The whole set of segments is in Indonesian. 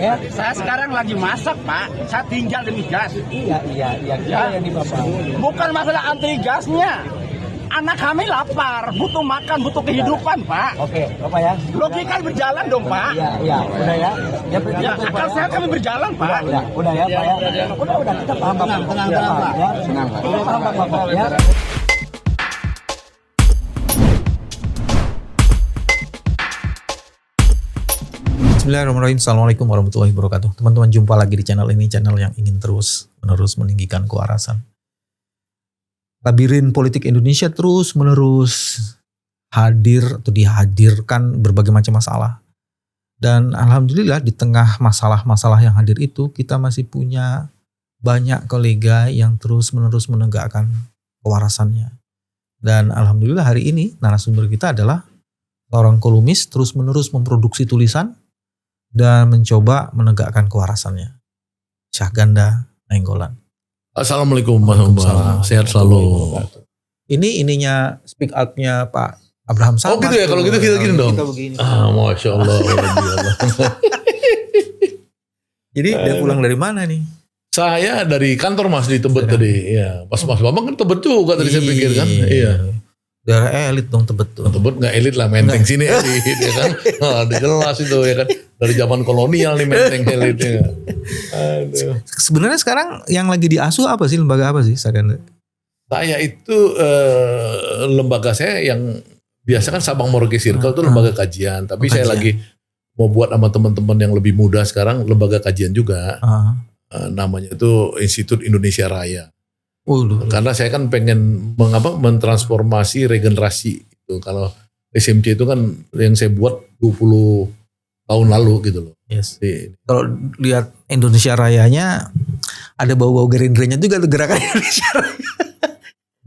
Ya. Saya sekarang lagi masak, Pak. Saya tinggal demi gas. Iya, yang di Bapak. Bukan masalah anti gasnya. Anak kami lapar, butuh makan, butuh kehidupan, Pak. Oke, Bapak ya. Logika berjalan dong, Pak. Iya, udah ya. Ya, Ya, akal sehat kami berjalan, Pak. Udah ya, Pak ya. Udah kita paham, Pak. Tenang, Pak. Ya. Udah paham, Bapak ya. Bismillahirrahmanirrahim. Assalamualaikum warahmatullahi wabarakatuh. Teman-teman, jumpa lagi di channel ini, channel yang ingin terus-menerus meninggikan kewarasan. Labirin politik Indonesia terus-menerus hadir atau dihadirkan berbagai macam masalah. Dan alhamdulillah di tengah masalah-masalah yang hadir itu, kita masih punya banyak kolega yang terus-menerus menegakkan kewarasannya. Dan alhamdulillah hari ini narasumber kita adalah seorang kolumnis terus-menerus memproduksi tulisan dan mencoba menegakkan kewarasannya. Syahganda Nainggolan. Assalamualaikum warahmatullahi wabarakatuh. Sehat selalu. Ini ininya speak out-nya Pak Abraham Samad. Oh gitu ya, kalau gitu kita gini dong. Kita begini. Masya Allah. Jadi dia pulang dari mana nih? Saya dari kantor Mas di Tebet tadi. Ya, pas Mas Bambang kan Tebet juga tadi saya pikir kan. Iya. Daerah elit dong Tebet tuh. Tebet nggak elit lah, Menteng sini elit ya kan. Udah jelas itu ya kan. Dari zaman kolonial nih Menteng elitnya. Aduh. Sebenarnya sekarang yang lagi diasuh apa sih, lembaga apa sih Syahganda? Saya itu lembaga saya yang biasa kan Sabang Merauke Circle itu lembaga kajian. Tapi saya lagi mau buat sama teman-teman yang lebih muda sekarang lembaga kajian juga. Namanya itu Institut Indonesia Raya. Karena saya kan pengen mentransformasi regenerasi itu. Kalau SMC itu kan yang saya buat 20 tahun lalu gitu loh. Yes. Kalau lihat Indonesia Rayanya ada bau-bau Gerindranya juga tuh, gerakan Indonesia Raya.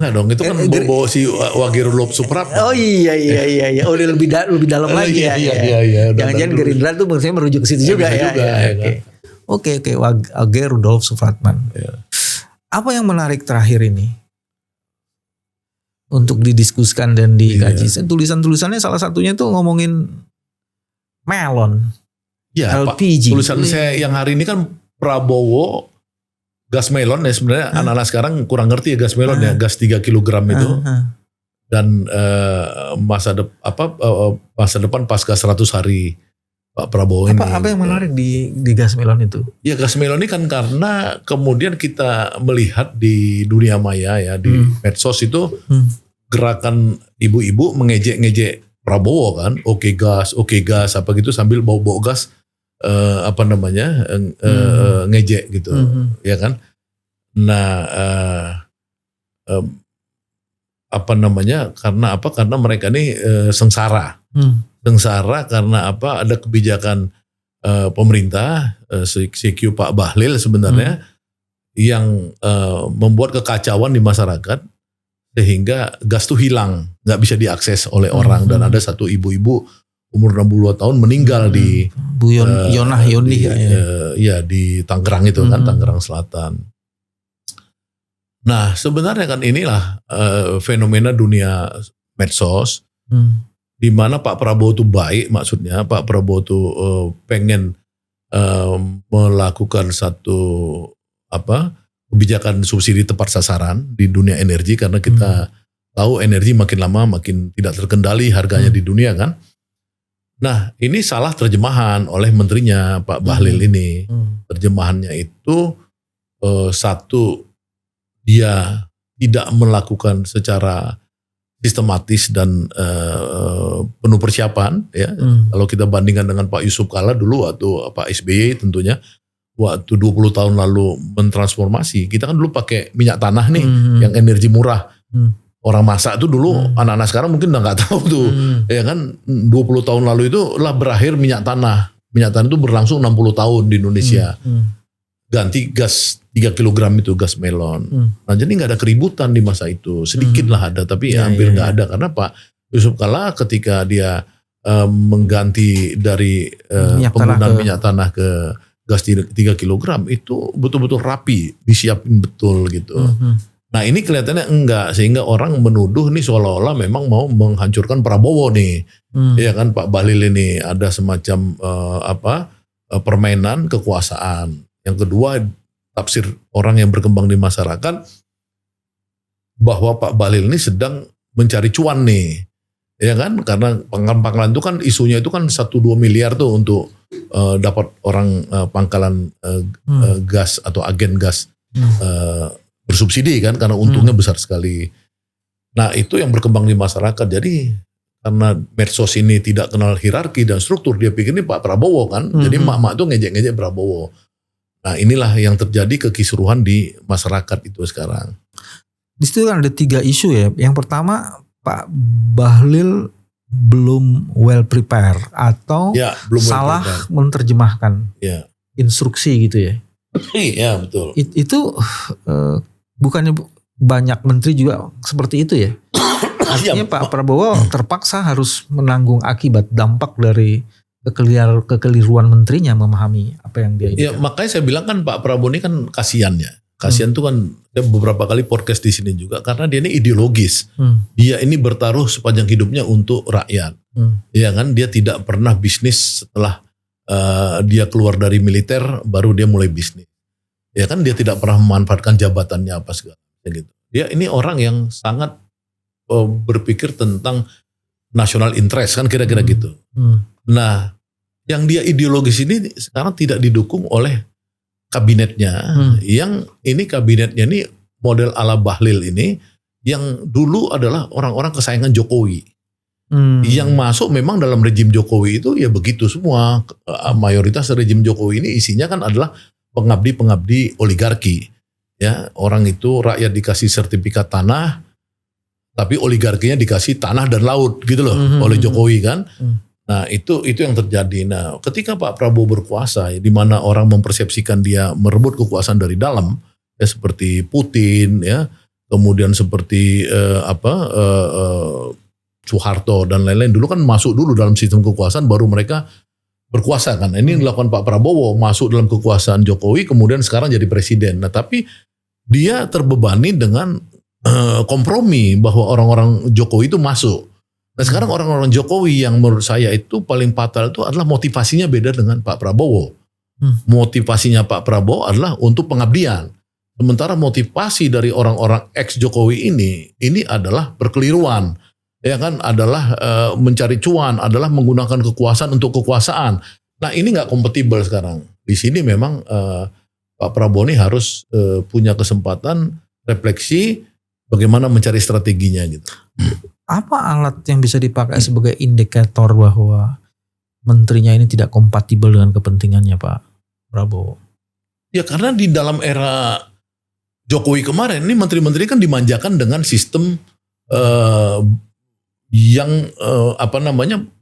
Nah dong, itu kan bau si Wagirulop Supratman. Oh iya. Oh dia lebih dalam lagi ya. Iya. Jangan-jangan Gerindra tuh maksudnya merujuk ke situ juga ya. Oke. Wage Rudolf Supratman. Ya. Apa yang menarik terakhir ini untuk didiskusikan dan dikaji? Tulisan-tulisannya salah satunya tuh ngomongin melon, LPG. Pak, tulisan saya yang hari ini kan Prabowo gas melon ya, sebenarnya anak-anak sekarang kurang ngerti ya gas melon ya, gas 3 kg itu. Dan masa depan pasca 100 hari Pak Prabowo ini. Apa yang menarik di gas melon itu? Ya gas melon ini kan karena kemudian kita melihat di dunia maya ya, di medsos itu gerakan ibu-ibu mengejek-ngejek Prabowo kan, oke gas apa gitu sambil bau-bau gas ngejek gitu, ya kan. Nah, karena mereka ini sengsara. Sengsara karena ada kebijakan pemerintah CQ Pak Bahlil sebenarnya yang membuat kekacauan di masyarakat sehingga gas tuh hilang, nggak bisa diakses oleh orang. Dan ada satu ibu-ibu umur 62 tahun meninggal di Bu Yonah Yoni di Tangerang itu kan, Tangerang Selatan. Nah sebenarnya kan inilah fenomena dunia medsos. Di mana Pak Prabowo itu baik, maksudnya Pak Prabowo itu pengen melakukan satu kebijakan subsidi tepat sasaran di dunia energi, karena kita tahu energi makin lama makin tidak terkendali harganya di dunia kan. Nah ini salah terjemahan oleh menterinya Pak Bahlil ini. Terjemahannya itu satu, dia tidak melakukan secara sistematis dan penuh persiapan ya. Kalau kita bandingkan dengan Pak Yusuf Kalla dulu atau Pak SBY tentunya waktu 20 tahun lalu mentransformasi, kita kan dulu pakai minyak tanah nih yang energi murah. Orang masak tuh dulu anak-anak sekarang mungkin udah nggak tahu tuh ya kan, 20 tahun lalu itu lah berakhir minyak tanah. Minyak tanah itu berlangsung 60 tahun di Indonesia. Ganti gas 3 kg itu gas melon. Nah jadi nggak ada keributan di masa itu. Sedikit lah ada, tapi hampir nggak ada. Karena Pak Yusuf Kalla ketika dia mengganti dari penggunaan minyak tanah ke gas 3 kg itu betul-betul rapi, disiapin betul gitu. Nah ini kelihatannya enggak, sehingga orang menuduh nih seolah-olah memang mau menghancurkan Prabowo nih. Ya kan Pak Bahlil ini ada semacam permainan kekuasaan. Yang kedua, tafsir orang yang berkembang di masyarakat bahwa Pak Bahlil ini sedang mencari cuan nih. Ya kan? Karena pangkalan itu kan isunya itu kan 1-2 miliar tuh untuk dapat orang pangkalan gas atau agen gas bersubsidi kan, karena untungnya besar sekali. Nah, itu yang berkembang di masyarakat. Jadi karena medsos ini tidak kenal hierarki dan struktur, dia pikir ini Pak Prabowo kan. Jadi mak-mak tuh ngejek-ngejek Prabowo. Nah, inilah yang terjadi kekisruhan di masyarakat itu sekarang. Di situ kan ada 3 isu ya. Yang pertama, Pak Bahlil belum well prepare atau Ya, belum salah well-prepared. menerjemahkan Ya. instruksi gitu ya. Iya, betul. Itu bukannya banyak menteri juga seperti itu ya. Artinya Pak Prabowo terpaksa harus menanggung akibat dampak dari kekeliruan menterinya memahami apa yang dia Ya, inginkan. makanya saya bilang kan Pak Prabowo ini kan kasihan ya. Kasihan tuh kan, saya beberapa kali podcast di sini juga, karena dia ini ideologis. Dia ini bertaruh sepanjang hidupnya untuk rakyat. Ya kan, dia tidak pernah bisnis setelah dia keluar dari militer, baru dia mulai bisnis. Ya kan, dia tidak pernah memanfaatkan jabatannya apa segala gitu. Dia ini orang yang sangat berpikir tentang national interest kan, kira-kira gitu. Nah, yang dia ideologis ini sekarang tidak didukung oleh kabinetnya, yang ini kabinetnya ini model ala Bahlil ini, yang dulu adalah orang-orang kesayangan Jokowi. Yang masuk memang dalam rejim Jokowi itu ya begitu semua. Mayoritas rejim Jokowi ini isinya kan adalah pengabdi-pengabdi oligarki. Ya, orang itu rakyat dikasih sertifikat tanah, tapi oligarkinya dikasih tanah dan laut gitu loh oleh Jokowi kan. Nah, itu yang terjadi. Nah, ketika Pak Prabowo berkuasa, di mana orang mempersepsikan dia merebut kekuasaan dari dalam, ya seperti Putin, ya, kemudian seperti Soeharto dan lain-lain. Dulu kan masuk dulu dalam sistem kekuasaan, baru mereka berkuasa kan. Ini yang dilakukan Pak Prabowo, masuk dalam kekuasaan Jokowi, kemudian sekarang jadi presiden. Nah, tapi dia terbebani dengan kompromi bahwa orang-orang Jokowi itu masuk. Nah, sekarang orang-orang Jokowi yang menurut saya itu paling fatal itu adalah motivasinya beda dengan Pak Prabowo. Motivasinya Pak Prabowo adalah untuk pengabdian. Sementara motivasi dari orang-orang ex Jokowi ini adalah perkeliruan. Ya kan, adalah mencari cuan, adalah menggunakan kekuasaan untuk kekuasaan. Nah, ini nggak kompatibel sekarang. Di sini memang Pak Prabowo ini harus punya kesempatan refleksi bagaimana mencari strateginya gitu. Apa alat yang bisa dipakai sebagai indikator bahwa menterinya ini tidak kompatibel dengan kepentingannya Pak Prabowo? Ya, karena di dalam era Jokowi kemarin ini menteri-menteri kan dimanjakan dengan sistem yang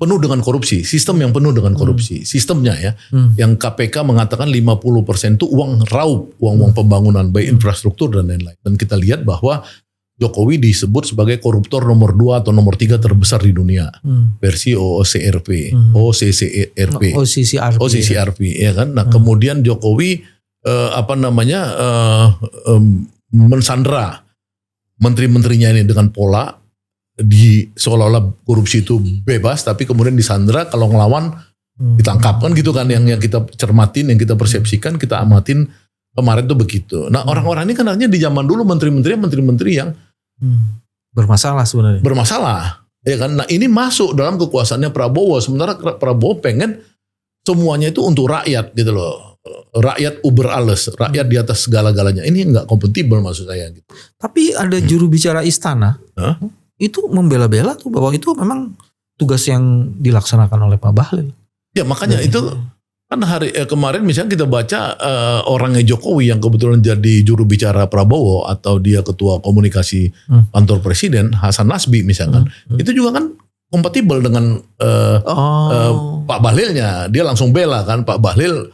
penuh dengan korupsi, sistem yang penuh dengan korupsi, sistemnya ya, yang KPK mengatakan 50% itu uang raup, uang pembangunan baik infrastruktur dan lain-lain. Dan kita lihat bahwa Jokowi disebut sebagai koruptor nomor 2 atau nomor 3 terbesar di dunia, versi OCCRP, ya kan. Nah, kemudian Jokowi mensandera menteri-menterinya ini dengan pola seolah-olah korupsi itu bebas, tapi kemudian disandera, kalau ngelawan ditangkap kan gitu kan, yang kita cermatin, yang kita persepsikan, kita amatin kemarin tuh begitu. Nah, orang-orang ini kan artinya di zaman dulu menteri-menteri yang bermasalah sebenarnya. Bermasalah, ya kan. Nah, ini masuk dalam kekuasaannya Prabowo, sementara Prabowo pengen semuanya itu untuk rakyat gitu loh. Rakyat uber alles, rakyat di atas segala-galanya. Ini nggak kompatibel maksud saya gitu. Tapi ada juru bicara istana, itu membela-bela tuh bahwa itu memang tugas yang dilaksanakan oleh Pak Bahlil. Ya, makanya itu kan kemarin misalnya kita baca orangnya Jokowi yang kebetulan jadi juru bicara Prabowo atau dia ketua komunikasi kantor presiden, Hasan Nasbi misalkan, itu juga kan kompatibel dengan Pak Bahlilnya. Dia langsung bela kan Pak Bahlil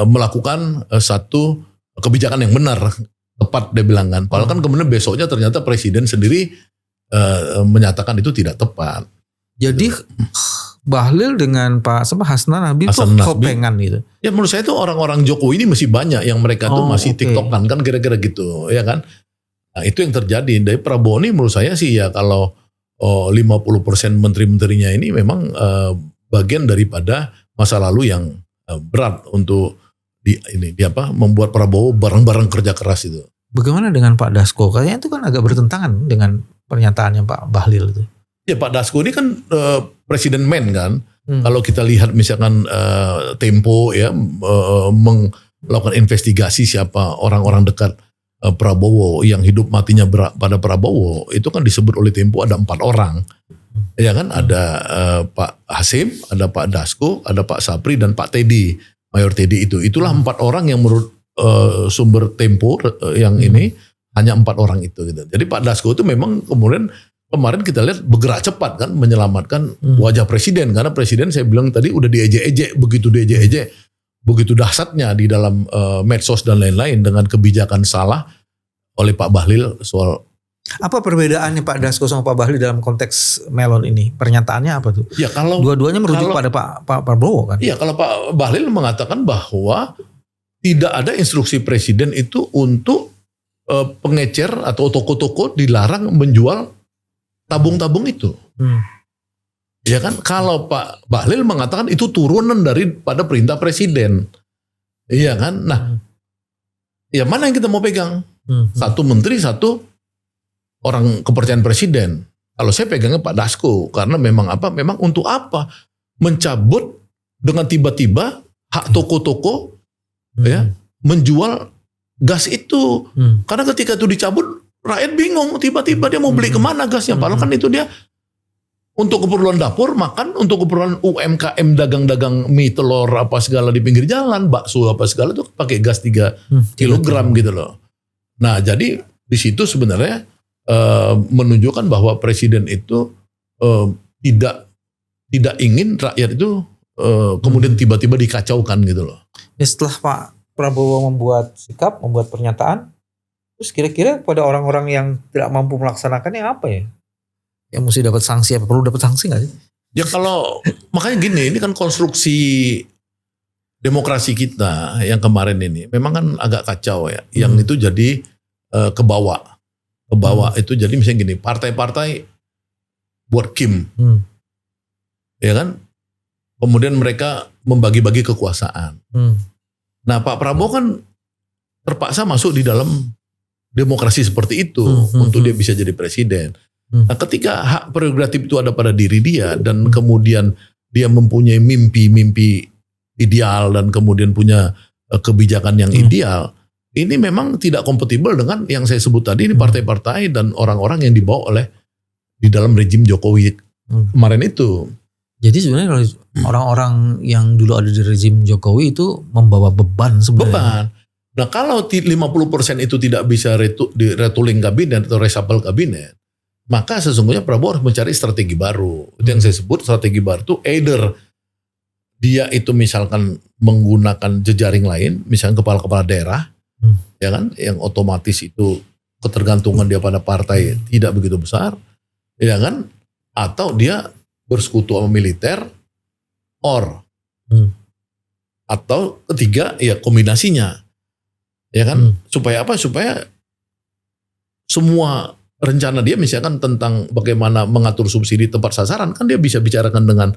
melakukan satu kebijakan yang benar, tepat dia bilang kan. Padahal kan kemudian besoknya ternyata presiden sendiri menyatakan itu tidak tepat. Jadi Bahlil dengan Pak Hasan Nasbi itu kopengan gitu. Ya, menurut saya itu orang-orang Jokowi ini masih banyak yang mereka tuh masih TikTokan kan, kira-kira gitu ya kan. Nah, itu yang terjadi. Dari Prabowo ini menurut saya sih ya, kalau 50% menteri-menterinya ini memang bagian daripada masa lalu yang berat untuk membuat Prabowo bareng-bareng kerja keras itu. Bagaimana dengan Pak Dasko? Kayaknya itu kan agak bertentangan dengan pernyataannya Pak Bahlil itu. Ya Pak Dasko ini kan presiden man kan. Kalau kita lihat misalkan Tempo ya melakukan investigasi siapa orang-orang dekat Prabowo yang hidup matinya pada Prabowo, itu kan disebut oleh Tempo ada 4 orang. Ya kan ada Pak Hasim, ada Pak Dasko, ada Pak Sapri dan Pak Teddy, Mayor Teddy itu. Itulah 4 orang yang menurut sumber Tempo yang ini hanya 4 orang itu gitu. Jadi Pak Dasko itu memang kemudian kemarin kita lihat bergerak cepat kan menyelamatkan wajah presiden, karena presiden saya bilang tadi udah diejek-ejek, begitu dahsyatnya di dalam medsos dan lain-lain dengan kebijakan salah oleh Pak Bahlil soal. Apa perbedaannya Pak Dasko sama Pak Bahlil dalam konteks melon ini? Pernyataannya apa tuh? Ya kalau dua-duanya merujuk pada Pak Prabowo kan? Iya, kalau Pak Bahlil mengatakan bahwa tidak ada instruksi presiden itu untuk pengecer atau toko-toko dilarang menjual tabung-tabung itu. Ya kan? Kalau Pak Bahlil mengatakan itu turunan daripada perintah presiden. Iya kan? Nah, ya mana yang kita mau pegang? Satu menteri, satu orang kepercayaan presiden. Kalau saya pegangnya Pak Dasko, karena memang untuk apa mencabut dengan tiba-tiba hak toko-toko ya menjual gas itu. Karena ketika itu dicabut, rakyat bingung, tiba-tiba dia mau beli kemana gasnya, padahal kan itu dia untuk keperluan dapur, makan, untuk keperluan UMKM, dagang-dagang mie, telur, apa segala di pinggir jalan, bakso apa segala itu pakai gas 3 kilogram gitu loh. Nah, jadi di situ sebenarnya menunjukkan bahwa presiden itu tidak ingin rakyat itu kemudian tiba-tiba dikacaukan gitu loh. Ya, setelah Pak Prabowo membuat sikap, membuat pernyataan, terus kira-kira pada orang-orang yang tidak mampu melaksanakannya apa ya? Yang mesti dapat sanksi, apa perlu dapat sanksi nggak sih? Ya kalau makanya gini, ini kan konstruksi demokrasi kita yang kemarin ini memang kan agak kacau ya. Yang itu jadi kebawa itu jadi misalnya gini, partai-partai buat Kim, ya kan? Kemudian mereka membagi-bagi kekuasaan. Nah Pak Prabowo kan terpaksa masuk di dalam demokrasi seperti itu untuk dia bisa jadi presiden. Nah, ketika hak prerogatif itu ada pada diri dia dan kemudian dia mempunyai mimpi ideal dan kemudian punya kebijakan yang ideal, ini memang tidak kompatibel dengan yang saya sebut tadi, ini partai-partai dan orang-orang yang dibawa oleh di dalam rejim Jokowi kemarin itu. Jadi sebenarnya orang-orang yang dulu ada di rejim Jokowi itu membawa beban sebenarnya. Nah kalau 50% itu tidak bisa di retooling kabinet atau reshuffle kabinet, maka sesungguhnya Prabowo harus mencari strategi baru. Itu yang saya sebut strategi baru itu either dia itu misalkan menggunakan jejaring lain, misalnya kepala-kepala daerah, ya kan, yang otomatis itu ketergantungan dia pada partai tidak begitu besar, ya kan, atau dia bersekutu sama militer, atau ketiga ya kombinasinya, ya kan, supaya apa? Supaya semua rencana dia misalkan tentang bagaimana mengatur subsidi tepat sasaran kan dia bisa bicarakan dengan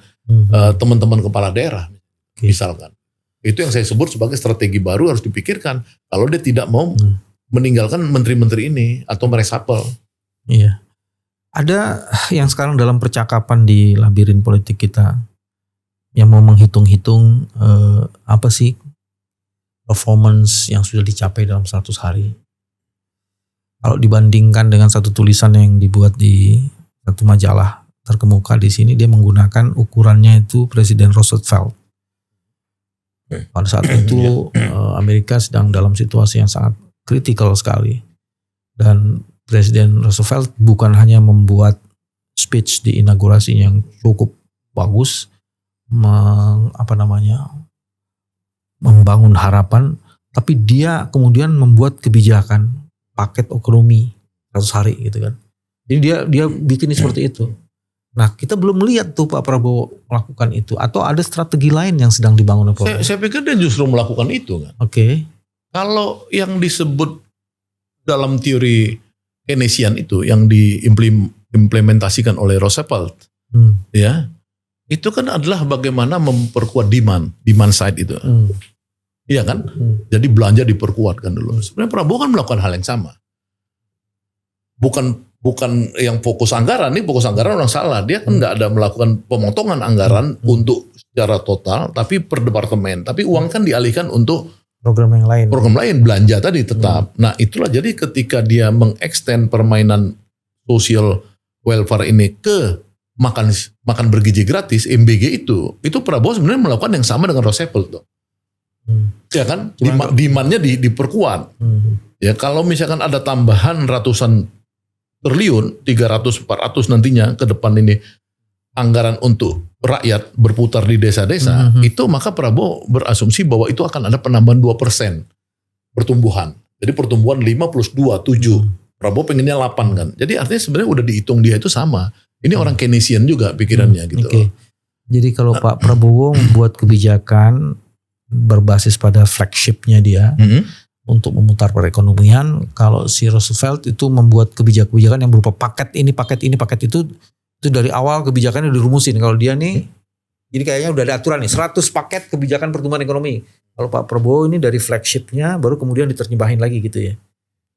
teman-teman kepala daerah misalkan. Itu yang saya sebut sebagai strategi baru harus dipikirkan kalau dia tidak mau meninggalkan menteri-menteri ini atau meresapel. Iya. Ada yang sekarang dalam percakapan di labirin politik kita yang mau menghitung-hitung apa sih performance yang sudah dicapai dalam 100 hari. Kalau dibandingkan dengan satu tulisan yang dibuat di satu majalah terkemuka di sini, dia menggunakan ukurannya itu Presiden Roosevelt. Pada saat itu Amerika sedang dalam situasi yang sangat kritikal sekali. Dan Presiden Roosevelt bukan hanya membuat speech di inaugurasi yang cukup bagus, membangun harapan, tapi dia kemudian membuat kebijakan paket ekonomi 100 hari gitu kan. Jadi dia bikin seperti itu. Nah, kita belum melihat tuh Pak Prabowo melakukan itu, atau ada strategi lain yang sedang dibangun oleh Prabowo. Saya pikir dia justru melakukan itu kan. Oke. Kalau yang disebut dalam teori Keynesian itu yang diimplementasikan oleh Roosevelt, ya, itu kan adalah bagaimana memperkuat demand side itu. Iya kan? Jadi belanja diperkuatkan dulu. Sebenarnya Prabowo kan melakukan hal yang sama. Bukan yang fokus anggaran, nih fokus anggaran orang salah. Dia kan nggak ada melakukan pemotongan anggaran untuk secara total, tapi per departemen. Tapi uang kan dialihkan untuk program yang lain. Program lain, belanja tadi tetap. Nah itulah jadi ketika dia mengextend permainan social welfare ini ke makan bergizi gratis, MBG itu Prabowo sebenarnya melakukan yang sama dengan Roosevelt tuh. Ya kan, demand-nya diperkuat. Ya kalau misalkan ada tambahan ratusan triliun, 300, 400 nantinya ke depan ini anggaran untuk rakyat berputar di desa-desa, itu maka Prabowo berasumsi bahwa itu akan ada penambahan 2% pertumbuhan. Jadi pertumbuhan 5 plus 2, 7. Prabowo pengennya 8 kan. Jadi artinya sebenarnya udah dihitung dia itu sama. Ini orang Keynesian juga pikirannya gitu. Okay. Jadi kalau Pak Prabowo membuat kebijakan berbasis pada flagshipnya dia untuk memutar perekonomian, kalau si Roosevelt itu membuat kebijakan yang berupa paket ini, paket itu dari awal kebijakannya udah dirumusin. Kalau dia nih, jadi kayaknya udah ada aturan nih, 100 paket kebijakan pertumbuhan ekonomi. Kalau Pak Prabowo ini dari flagshipnya, baru kemudian diterjemahin lagi gitu ya.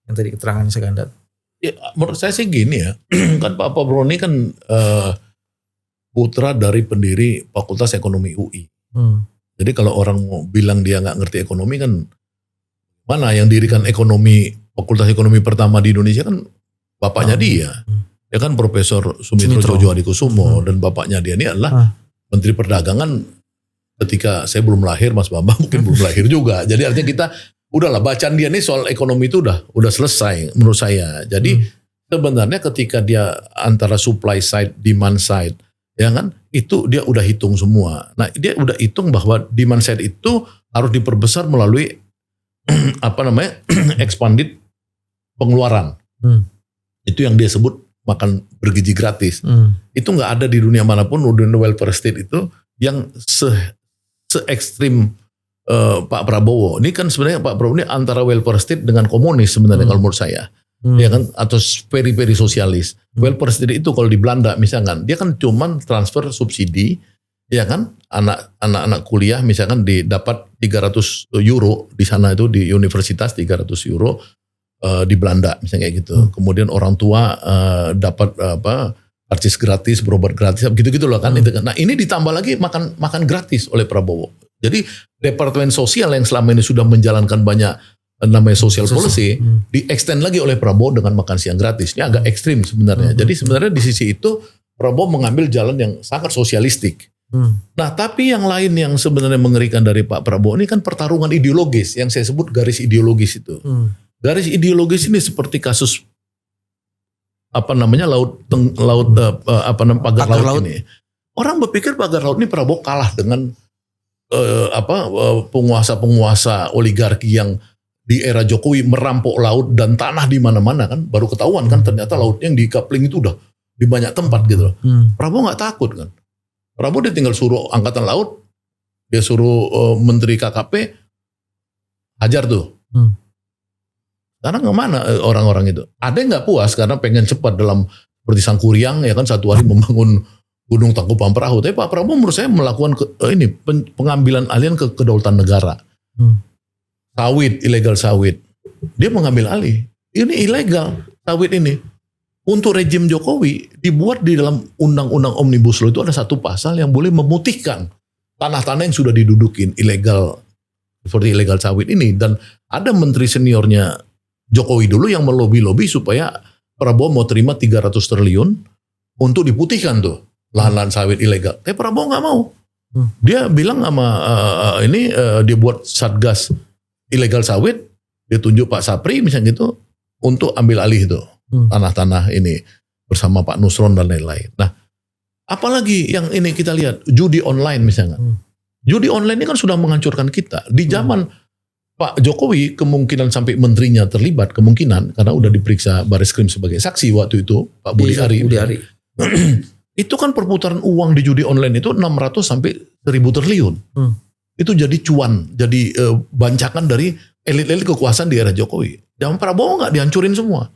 Yang tadi keterangan Sekandar. Ya, menurut saya sih gini ya, kan Pak Prabowo ini kan putra dari pendiri Fakultas Ekonomi UI. Jadi kalau orang mau bilang dia nggak ngerti ekonomi kan, mana yang dirikan Fakultas Ekonomi pertama di Indonesia kan bapaknya dia. Ya kan Profesor Sumitro Jojo Adikusumo dan bapaknya dia ini adalah Menteri Perdagangan ketika saya belum lahir, Mas Bambang mungkin belum lahir juga. Jadi artinya kita udahlah bacaan dia nih soal ekonomi itu udah selesai menurut saya. Jadi sebenarnya ketika dia antara supply side, demand side, ya kan itu dia udah hitung semua. Nah dia udah hitung bahwa demand side itu harus diperbesar melalui expanded pengeluaran. Itu yang dia sebut makan bergizi gratis. Itu nggak ada di dunia manapun dunia welfare state itu yang se ekstrim Pak Prabowo. Ini kan sebenarnya Pak Prabowo ini antara welfare state dengan komunis sebenarnya kalau menurut saya. Ya kan, atau very sosialis. Welfare state itu kalau di Belanda misalkan dia kan cuman transfer subsidi, ya kan, anak-anak kuliah misalkan dapat 300 euro di sana itu di universitas 300 euro di Belanda misalnya kayak gitu. Kemudian orang tua dapat karcis gratis, berobat gratis, gitu-gitu loh kan. Nah ini ditambah lagi makan gratis oleh Prabowo. Jadi Departemen Sosial yang selama ini sudah menjalankan banyak namanya social policy, di-extend lagi oleh Prabowo dengan makan siang gratis. Ini agak ekstrim sebenarnya. Jadi sebenarnya di sisi itu Prabowo mengambil jalan yang sangat sosialistik. Nah tapi yang lain yang sebenarnya mengerikan dari Pak Prabowo ini kan pertarungan ideologis yang saya sebut garis ideologis itu. Garis ideologis ini seperti kasus pagar laut ini. Orang berpikir pagar laut ini Prabowo kalah dengan penguasa-penguasa oligarki yang di era Jokowi merampok laut dan tanah di mana-mana kan, baru ketahuan kan ternyata lautnya yang di coupling itu udah di banyak tempat gitu loh. Prabowo nggak takut kan. Prabowo dia tinggal suruh angkatan laut, dia suruh menteri KKP hajar tuh. Karena kemana orang-orang itu? Ada yang nggak puas karena pengen cepat dalam seperti Sangkuriang ya kan, satu hari membangun Gunung Tangkuban Perahu. Tapi Pak Prabowo menurut saya melakukan pengambilan alih ke kedaulatan negara. Sawit, ilegal sawit. Dia mengambil alih. Ini ilegal sawit ini. Untuk rejim Jokowi dibuat di dalam undang-undang Omnibus Law itu ada satu pasal yang boleh memutihkan tanah-tanah yang sudah didudukin ilegal seperti ilegal sawit ini. Dan ada menteri seniornya Jokowi dulu yang melobi-lobi supaya Prabowo mau terima 300 triliun untuk diputihkan tuh lahan-lahan sawit ilegal. Tapi Prabowo nggak mau. Dia bilang sama dia buat satgas ilegal sawit, dia tunjuk Pak Sapri misalnya gitu untuk ambil alih itu tanah-tanah ini bersama Pak Nusron dan lain-lain. Nah, apalagi yang ini kita lihat judi online misalnya. Judi online ini kan sudah menghancurkan kita. Di zaman Pak Jokowi kemungkinan sampai menterinya terlibat, kemungkinan karena udah diperiksa Bareskrim sebagai saksi waktu itu Pak Budi Ari. Itu kan perputaran uang di judi online itu 600 sampai 1000 triliun. Itu jadi cuan, jadi bancakan dari elit-elit kekuasaan di era Jokowi. Zaman Prabowo nggak dihancurin semua.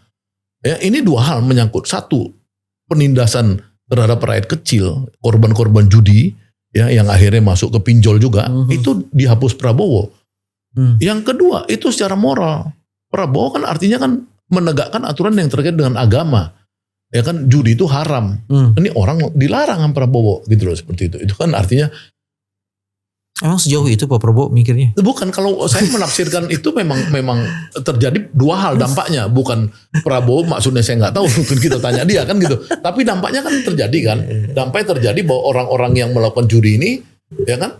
Ya, ini dua hal menyangkut. Satu, penindasan terhadap rakyat kecil, korban-korban judi, ya yang akhirnya masuk ke pinjol juga, itu dihapus Prabowo. Yang kedua itu secara moral. Prabowo kan artinya kan menegakkan aturan yang terkait dengan agama. Ya kan judi itu haram. Ini orang dilarang sama Prabowo gitu loh, seperti itu. Itu kan artinya Emang sejauh itu Pak Prabowo mikirnya? bukan, kalau saya menafsirkan itu memang terjadi dua hal dampaknya. Bukan Prabowo, maksudnya saya nggak tahu, mungkin kita tanya dia kan gitu. Tapi dampaknya kan terjadi kan. Dampaknya terjadi bahwa orang-orang yang melakukan judi ini ya kan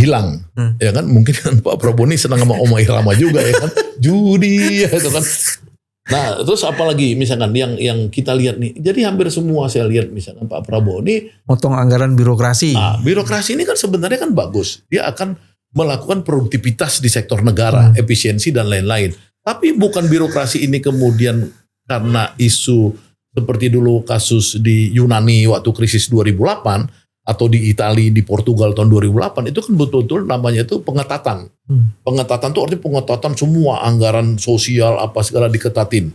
hilang. Ya kan mungkin kan Pak Prabowo ini senang sama Oma Irama juga ya kan. Judi ya itu kan. Nah terus apalagi misalkan yang kita lihat nih. Jadi hampir semua saya lihat misalkan Pak Prabowo ini Potong anggaran birokrasi. birokrasi ini kan sebenarnya kan bagus. Dia akan melakukan produktivitas di sektor negara, efisiensi dan lain-lain. Tapi bukan birokrasi ini kemudian karena isu seperti dulu kasus di Yunani waktu krisis 2008 atau di Italia, di Portugal tahun 2008, itu kan betul-betul namanya itu pengetatan. Pengetatan itu artinya pengetatan semua anggaran sosial apa segala diketatin.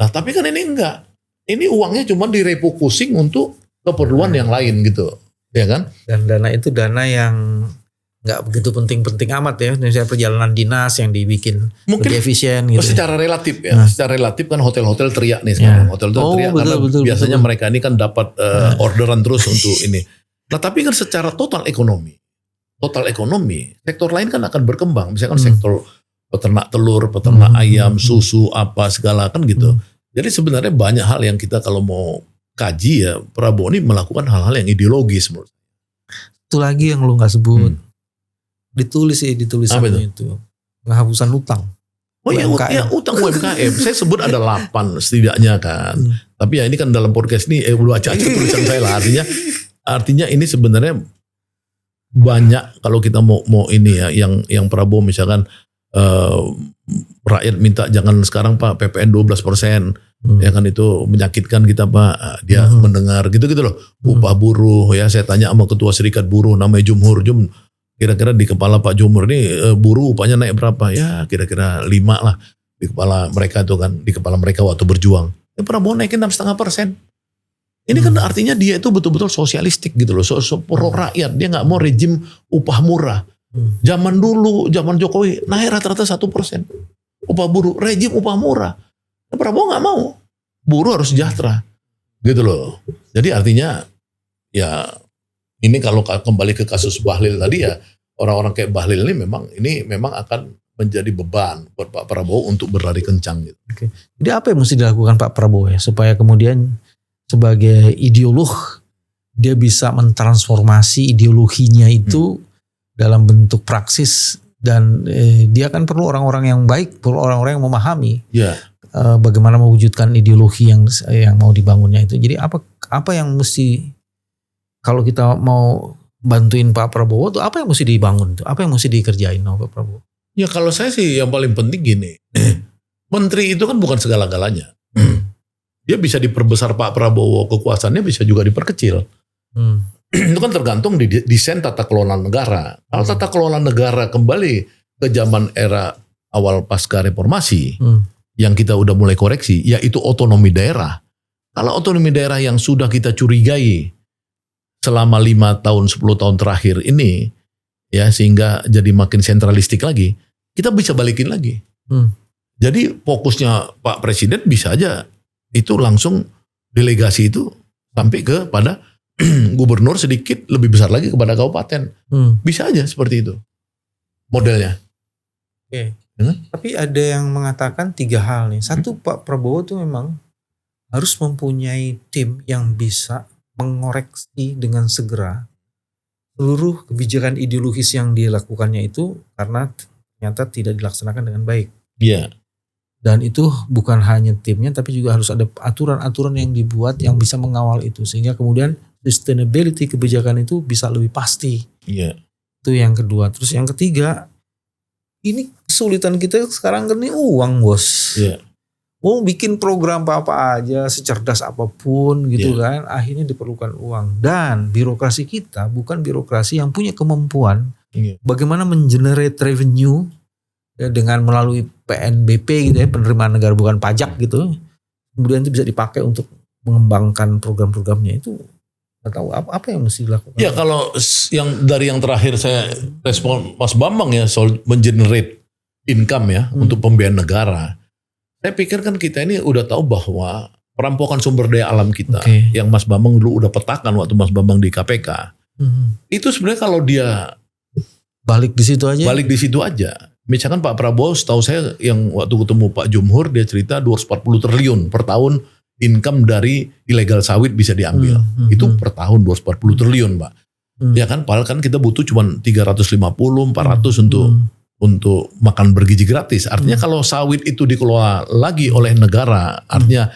Nah tapi kan ini enggak. Ini uangnya cuma direfocusing untuk keperluan yang lain gitu. Ya kan? Dan dana itu dana yang nggak begitu penting-penting amat ya. Misalnya perjalanan dinas yang dibikin Mungkin lebih efisien gitu. secara relatif ya. Secara relatif kan hotel-hotel teriak nih sekarang. Hotel-hotel teriak karena biasanya mereka ini kan dapat orderan terus untuk ini. Nah tapi kan secara total ekonomi, sektor lain kan akan berkembang. Misalkan sektor peternak telur, peternak ayam, susu, apa segala kan gitu. Jadi sebenarnya banyak hal yang kita kalau mau kaji ya, Prabowo ini melakukan hal-hal yang ideologis menurut saya. Itu lagi yang lu nggak sebut. Ditulis Apa itu. Penghapusan utang. Oh iya, utang UMKM. Saya sebut ada 8 setidaknya kan. Tapi ya ini kan dalam podcast ini udah acak tulisan saya lah. Artinya ini sebenarnya banyak kalau kita mau ini ya yang Prabowo misalkan rakyat minta jangan sekarang Pak PPN 12%, ya kan itu menyakitkan kita Pak. Dia mendengar gitu-gitu loh. Upah buruh ya, saya tanya sama ketua serikat buruh namanya Jumhur, kira-kira di kepala Pak Jumhur ini buruh upahnya naik berapa? Ya kira-kira 5 lah di kepala mereka itu kan, di kepala mereka waktu berjuang. Ya Prabowo naikin 6,5%. Ini kan artinya dia itu betul-betul sosialistik gitu loh, pro rakyat. Dia nggak mau rejim upah murah. Zaman dulu, zaman Jokowi naik rata-rata 1%. Upah buruh, rejim upah murah. Prabowo nggak mau, buruh harus sejahtera, gitu loh. Jadi artinya ya ini kalau kembali ke kasus Bahlil tadi ya, orang-orang kayak Bahlil ini memang akan menjadi beban buat Pak Prabowo untuk berlari kencang gitu. Oke. Jadi apa yang mesti dilakukan Pak Prabowo ya supaya kemudian sebagai ideolog dia bisa mentransformasi ideologinya itu dalam bentuk praksis, dan dia kan perlu orang-orang yang baik, perlu orang-orang yang memahami bagaimana mewujudkan ideologi yang mau dibangunnya itu. Jadi apa yang mesti, kalau kita mau bantuin Pak Prabowo tuh apa yang mesti dibangun tuh, apa yang mesti dikerjain sama Pak Prabowo? Ya kalau saya sih yang paling penting gini, menteri itu kan bukan segala-galanya. Dia bisa diperbesar Pak Prabowo, kekuasaannya bisa juga diperkecil. Itu kan tergantung di desain tata kelola negara. Kalau tata kelola negara kembali ke zaman era awal pasca reformasi, yang kita udah mulai koreksi, yaitu otonomi daerah. Kalau otonomi daerah yang sudah kita curigai selama 5 tahun, 10 tahun terakhir ini, ya sehingga jadi makin sentralistik lagi, kita bisa balikin lagi. Jadi fokusnya Pak Presiden bisa aja itu langsung delegasi itu sampai kepada gubernur, sedikit lebih besar lagi kepada kabupaten. Bisa aja seperti itu modelnya. Oke. Tapi ada yang mengatakan 3 hal nih. Satu, Pak Prabowo tuh memang harus mempunyai tim yang bisa mengoreksi dengan segera seluruh kebijakan ideologis yang dilakukannya itu karena ternyata tidak dilaksanakan dengan baik. Iya. Dan itu bukan hanya timnya, tapi juga harus ada aturan-aturan yang dibuat yang bisa mengawal itu. Sehingga kemudian sustainability kebijakan itu bisa lebih pasti. Iya. Itu yang kedua. Terus yang ketiga, ini kesulitan kita sekarang kan ini uang bos. Iya. Mau bikin program apa-apa aja, secerdas apapun gitu kan. Akhirnya diperlukan uang. Dan birokrasi kita bukan birokrasi yang punya kemampuan bagaimana mengenerate revenue ya, dengan melalui PNBP gitu ya, penerimaan negara bukan pajak gitu. Kemudian itu bisa dipakai untuk mengembangkan program-programnya itu nggak tahu apa yang mesti dilakukan. Ya kalau yang terakhir saya respon Mas Bambang ya soal mengenerate income ya untuk pembiayaan negara. Saya pikir kan kita ini udah tahu bahwa perampokan sumber daya alam kita yang Mas Bambang dulu udah petakan waktu Mas Bambang di KPK. Itu sebenarnya kalau dia balik di situ aja. Misalkan Pak Prabowo, setahu saya yang waktu ketemu Pak Jumhur dia cerita 240 triliun per tahun income dari ilegal sawit bisa diambil. Itu per tahun 240 triliun, Pak. Ya kan, padahal kan kita butuh cuma 350, 400 untuk makan bergizi gratis. Artinya kalau sawit itu dikelola lagi oleh negara, artinya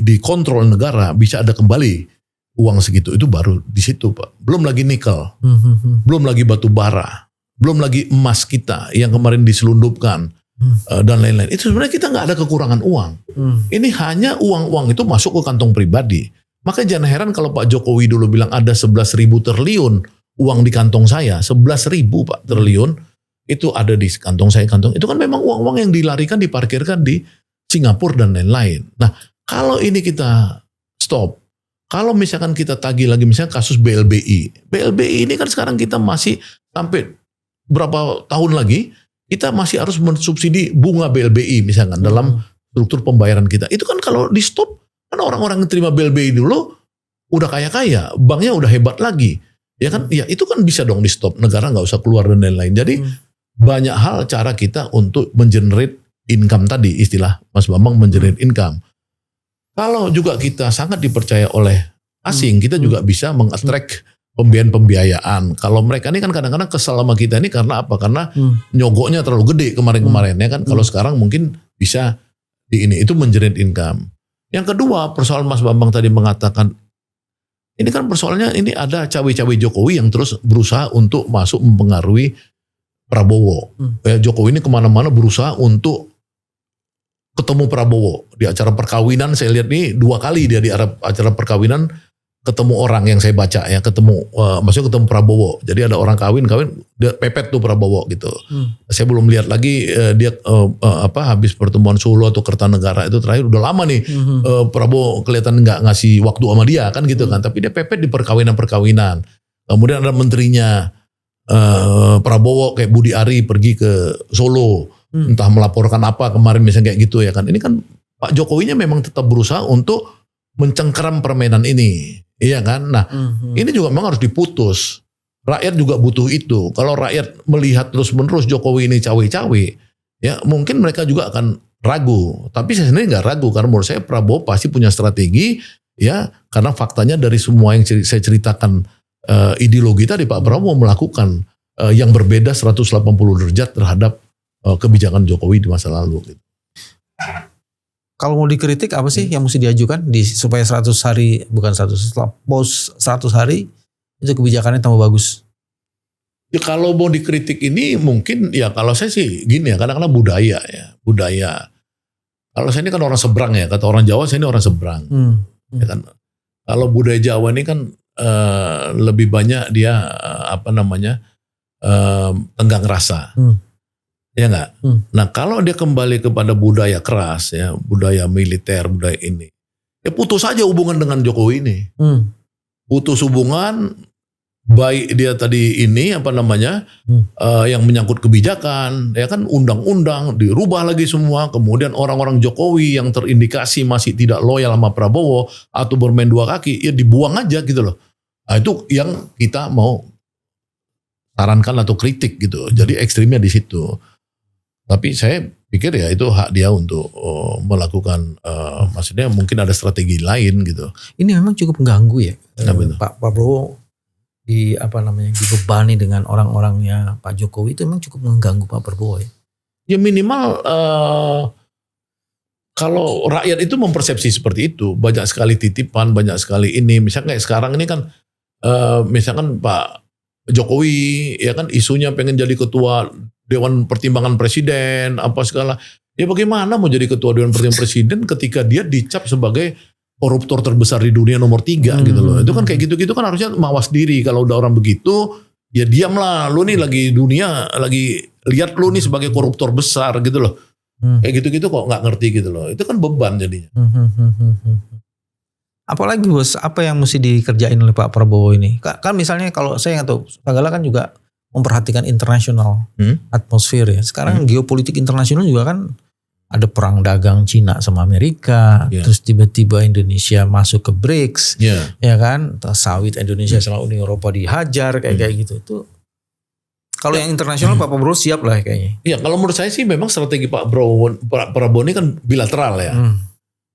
dikontrol negara, bisa ada kembali uang segitu. Itu baru di situ, Pak. Belum lagi nikel, belum lagi batu bara, belum lagi emas kita yang kemarin diselundupkan dan lain-lain. Itu sebenarnya kita nggak ada kekurangan uang. Ini hanya uang-uang itu masuk ke kantong pribadi. Makanya jangan heran kalau Pak Jokowi dulu bilang ada 11.000 triliun uang di kantong saya. 11.000 Pak triliun itu ada di kantong saya. Itu kan memang uang-uang yang dilarikan, diparkirkan di Singapura dan lain-lain. Nah kalau ini kita stop, kalau misalkan kita tagih lagi misalnya kasus BLBI. BLBI ini kan sekarang kita masih sampai berapa tahun lagi kita masih harus mensubsidi bunga BLBI misalkan dalam struktur pembayaran kita. Itu kan kalau di stop kan orang-orang yang terima BLBI dulu udah kaya-kaya, banknya udah hebat lagi. Ya kan, ya itu kan bisa dong di stop, negara nggak usah keluar dan lain-lain. Jadi banyak hal cara kita untuk mengenerate income tadi, istilah Mas Bambang mengenerate income. Kalau juga kita sangat dipercaya oleh asing, kita juga bisa mengattract pembiayaan. Kalau mereka ini kan kadang-kadang kesal sama kita ini karena apa? Karena nyogoknya terlalu gede kemarin-kemarin ya kan. Kalau sekarang mungkin bisa itu mengenerate income. Yang kedua, persoalan Mas Bambang tadi mengatakan ini kan persoalannya ini ada cawe-cawe Jokowi yang terus berusaha untuk masuk mempengaruhi Prabowo. Jokowi ini kemana-mana berusaha untuk ketemu Prabowo. Di acara perkawinan saya lihat nih 2 kali dia di acara perkawinan ketemu orang yang saya baca ya, maksudnya ketemu Prabowo. Jadi ada orang kawin dia pepet tuh Prabowo gitu. Saya belum lihat lagi dia habis pertemuan Solo atau Kertanegara itu terakhir udah lama nih Prabowo kelihatan nggak ngasih waktu sama dia kan gitu kan. Tapi dia pepet di perkawinan. Kemudian ada menterinya Prabowo kayak Budi Ari pergi ke Solo. Entah melaporkan apa kemarin misalnya kayak gitu ya kan. Ini kan Pak Jokowinya memang tetap berusaha untuk mencengkeram permainan ini. Iya kan. Nah ini juga memang harus diputus. Rakyat juga butuh itu. Kalau rakyat melihat terus menerus Jokowi ini cawe-cawe, ya mungkin mereka juga akan ragu. Tapi saya sendiri nggak ragu karena menurut saya Prabowo pasti punya strategi ya. Karena faktanya dari semua yang saya ceritakan ideologi tadi Pak Prabowo melakukan yang berbeda 180 derajat terhadap kebijakan Jokowi di masa lalu. Gitu. Kalau mau dikritik apa sih yang mesti diajukan supaya 100 hari, bukan 100, setelah post 100 hari itu kebijakannya tambah bagus? Ya kalau mau dikritik ini mungkin ya kalau saya sih gini ya, kadang-kadang budaya. Kalau saya ini kan orang seberang ya, kata orang Jawa saya ini orang seberang. Ya kan? Kalau budaya Jawa ini kan lebih banyak dia tenggang rasa. Ya enggak? Nah kalau dia kembali kepada budaya keras ya, budaya militer, budaya ini. Ya putus saja hubungan dengan Jokowi ini. Putus hubungan, baik dia tadi ini yang menyangkut kebijakan, ya kan undang-undang dirubah lagi semua. Kemudian orang-orang Jokowi yang terindikasi masih tidak loyal sama Prabowo atau bermain dua kaki, ya dibuang aja gitu loh. Nah, itu yang kita mau sarankan atau kritik gitu. Jadi ekstrimnya di situ. Tapi saya pikir ya itu hak dia untuk melakukan, maksudnya mungkin ada strategi lain gitu. Ini memang cukup mengganggu ya, Pak Prabowo dibebani dengan orang-orangnya Pak Jokowi itu memang cukup mengganggu Pak Prabowo ya. Ya minimal kalau rakyat itu mempersepsi seperti itu, banyak sekali titipan, banyak sekali ini. Misalnya kayak sekarang ini kan, misalkan Pak Jokowi ya kan isunya pengen jadi ketua Dewan Pertimbangan Presiden apa segala. Ya bagaimana mau jadi ketua Dewan Pertimbangan Presiden ketika dia dicap sebagai koruptor terbesar di dunia nomor 3 gitu loh. Itu kan kayak gitu-gitu kan harusnya mawas diri. Kalau udah orang begitu ya diamlah, lu nih lagi dunia lagi lihat lu nih sebagai koruptor besar gitu loh. Kayak gitu-gitu kok nggak ngerti gitu loh. Itu kan beban jadinya. Apalagi bos, apa yang mesti dikerjain oleh Pak Prabowo ini? Kan misalnya kalau saya atau Sagala kan juga memperhatikan internasional atmosfer ya. Sekarang geopolitik internasional juga kan ada perang dagang Cina sama Amerika, terus tiba-tiba Indonesia masuk ke BRICS, ya kan? Sawit Indonesia sama Uni Eropa dihajar kayak gitu. Itu kalau yang internasional Pak Prabowo siap lah kayaknya. Iya, kalau menurut saya sih memang strategi Pak Prabowo ini kan bilateral ya.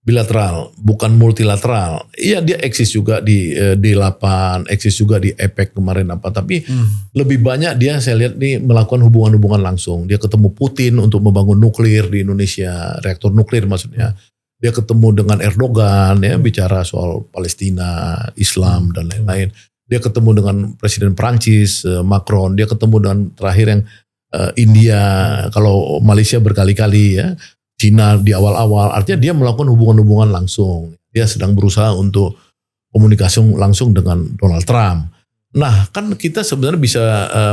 Bilateral, bukan multilateral. Iya, dia eksis juga di D8, eksis juga di APEC kemarin tapi lebih banyak dia saya lihat nih melakukan hubungan-hubungan langsung. Dia ketemu Putin untuk membangun nuklir di Indonesia, reaktor nuklir maksudnya. Dia ketemu dengan Erdogan ya, bicara soal Palestina, Islam dan lain-lain. Dia ketemu dengan Presiden Prancis, Macron. Dia ketemu dengan terakhir yang India, kalau Malaysia berkali-kali ya. Cina di awal-awal, artinya dia melakukan hubungan-hubungan langsung. Dia sedang berusaha untuk komunikasi langsung dengan Donald Trump. Nah, kan kita sebenarnya bisa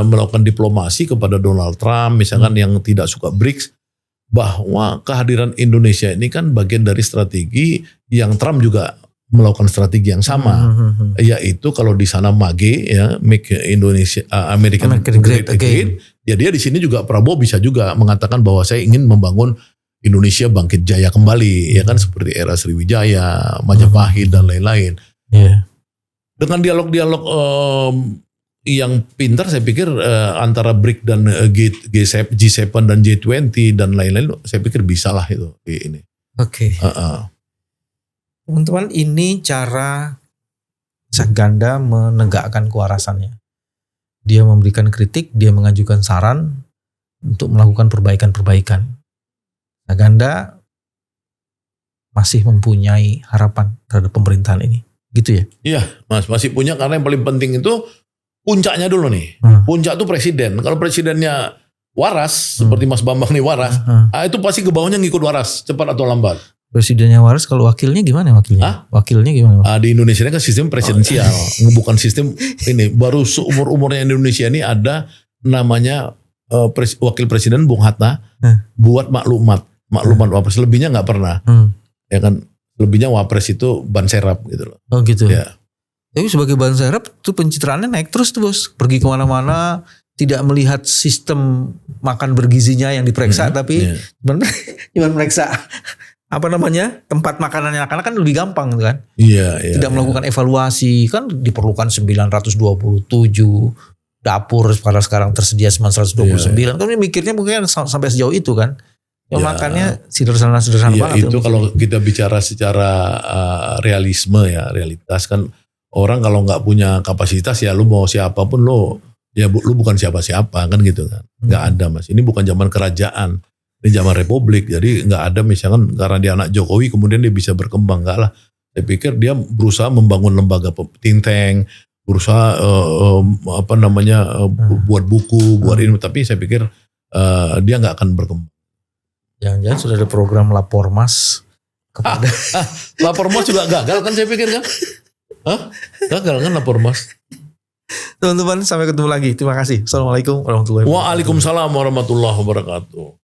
melakukan diplomasi kepada Donald Trump, misalkan yang tidak suka BRICS, bahwa kehadiran Indonesia ini kan bagian dari strategi yang Trump juga melakukan strategi yang sama, yaitu kalau di sana MAGE ya, Make Indonesia American Great Again, ya dia di sini juga Prabowo bisa juga mengatakan bahwa saya ingin membangun Indonesia bangkit jaya kembali, ya kan, seperti era Sriwijaya, Majapahit dan lain-lain. Dengan dialog-dialog yang pintar, saya pikir antara BRIC dan G7 dan G20 dan lain-lain, saya pikir bisa lah itu ini. Oke. Teman-teman, ini cara Saganda menegakkan kewarasannya. Dia memberikan kritik, dia mengajukan saran untuk melakukan perbaikan-perbaikan. Saganda masih mempunyai harapan terhadap pemerintahan ini, gitu ya? Iya, Mas, masih punya, karena yang paling penting itu puncaknya dulu nih. Puncak itu presiden. Kalau presidennya waras, seperti Mas Bambang nih waras, itu pasti ke bawahnya ngikut waras, cepat atau lambat. Presidennya waras, kalau wakilnya gimana wakilnya? Wakilnya gimana? Di Indonesia ini kan sistem presidensial, bukan sistem ini. Baru seumur-umurnya Indonesia ini ada namanya wakil presiden Bung Hatta buat maklumat wapres, lebihnya nggak pernah. Ya kan, lebihnya wapres itu ban serap gitu loh. Oh gitu. Ya. Tapi sebagai ban serap tuh pencitraannya naik terus tuh bos. Pergi kemana-mana, tidak melihat sistem makan bergizinya yang diperiksa, tapi cuma meriksa tempat makanannya anak-anak kan lebih gampang kan. Tidak melakukan evaluasi, kan diperlukan 927 dapur, pada sekarang tersedia 929. Kan mikirnya mungkin sampai sejauh itu kan. Makannya sederhana banget. Itu kalau kita bicara secara realisme ya, realitas kan, orang kalau nggak punya kapasitas ya lu mau siapapun lu bukan siapa-siapa kan gitu kan. Nggak ada Mas. Ini bukan zaman kerajaan. Ini zaman republik. Jadi nggak ada misalkan karena dia anak Jokowi kemudian dia bisa berkembang. Nggak lah. Saya pikir dia berusaha membangun lembaga think tank, berusaha buat buku, buat ini, tapi saya pikir dia nggak akan berkembang. Jangan-jangan sudah ada program lapor mas kepada lapor mas juga gagal kan saya pikir kan? Gagal kan lapor mas. Teman-teman, sampai ketemu lagi. Terima kasih. Assalamualaikum warahmatullahi wabarakatuh. Waalaikumsalam warahmatullahi wabarakatuh.